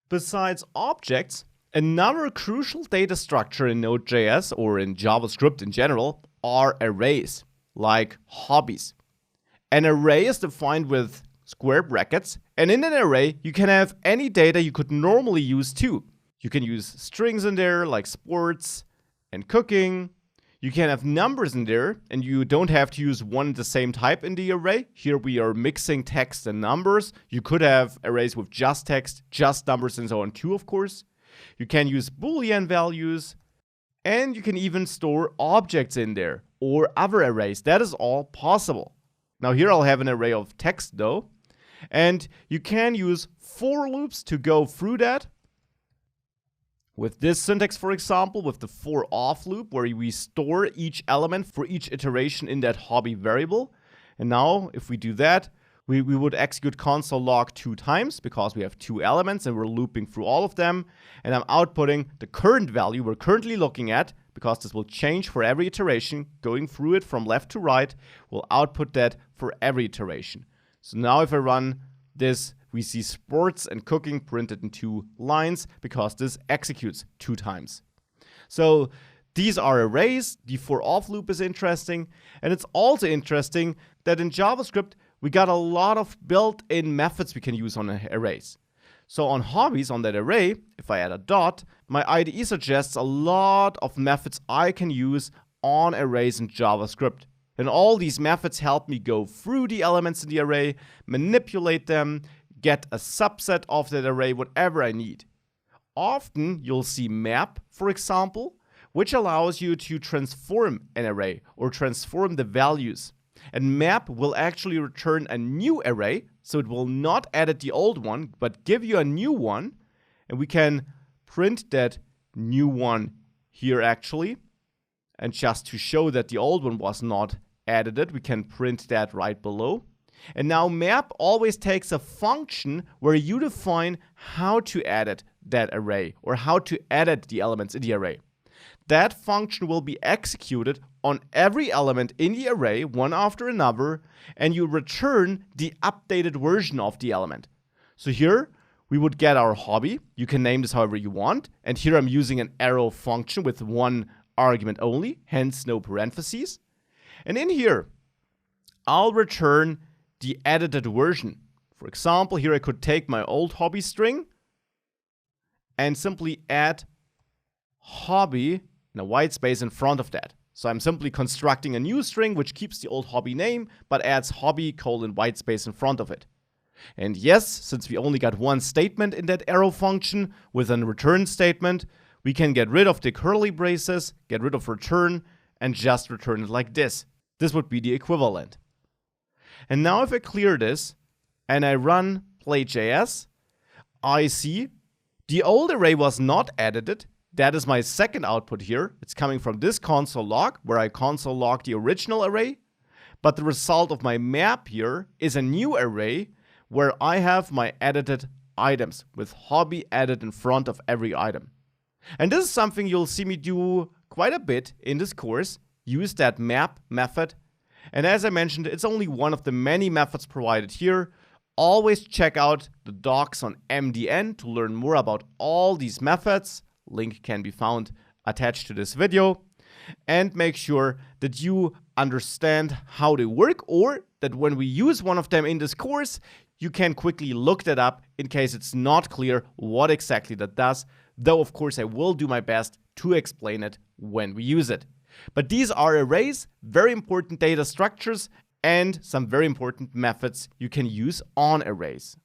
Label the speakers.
Speaker 1: Besides objects, another crucial data structure in Node.js or in JavaScript in general are arrays, like hobbies. An array is defined with square brackets, and in an array you can have any data you could normally use too. You can use strings in there like sports and cooking. You can have numbers in there, and you don't have to use one and the same type in the array. Here we are mixing text and numbers. You could have arrays with just text, just numbers, and so on too, of course. You can use Boolean values, and you can even store objects in there or other arrays. That is all possible. Now here I'll have an array of text though, and you can use for loops to go through that. With this syntax, for example, with the for off loop, where we store each element for each iteration in that hobby variable. And now, if we do that, we would execute console log 2 times because we have 2 elements and we're looping through all of them. And I'm outputting the current value we're currently looking at, because this will change for every iteration. Going through it from left to right, we'll output that for every iteration. So now if I run this, we see sports and cooking printed in 2 lines because this executes 2 times. So these are arrays. The for off loop is interesting. And it's also interesting that in JavaScript, we got a lot of built-in methods we can use on arrays. So on hobbies, on that array, if I add a dot, my IDE suggests a lot of methods I can use on arrays in JavaScript. And all these methods help me go through the elements in the array, manipulate them, get a subset of that array, whatever I need. Often you'll see map, for example, which allows you to transform an array or transform the values. And map will actually return a new array, so it will not edit the old one, but give you a new one. And we can print that new one here actually. And just to show that the old one was not edited, we can print that right below. And now map always takes a function where you define how to edit that array or how to edit the elements in the array. That function will be executed on every element in the array, one after another, and you return the updated version of the element. So here we would get our hobby. You can name this however you want. And here I'm using an arrow function with one argument only, hence no parentheses. And in here, I'll return the edited version. For example, here I could take my old hobby string and simply add hobby in a white space in front of that. So I'm simply constructing a new string which keeps the old hobby name but adds hobby : white space in front of it. And yes, since we only got one statement in that arrow function with a return statement, we can get rid of the curly braces, get rid of return, and just return it like this. This would be the equivalent. And now if I clear this and I run play.js, I see the old array was not edited. That is my second output here. It's coming from this console log where I console log the original array. But the result of my map here is a new array where I have my edited items with hobby added in front of every item. And this is something you'll see me do quite a bit in this course. Use that map method. And as I mentioned, it's only one of the many methods provided here. Always check out the docs on MDN to learn more about all these methods. Link can be found attached to this video. And make sure that you understand how they work, or that when we use one of them in this course, you can quickly look that up in case it's not clear what exactly that does. Though, of course, I will do my best to explain it when we use it. But these are arrays, very important data structures, and some very important methods you can use on arrays.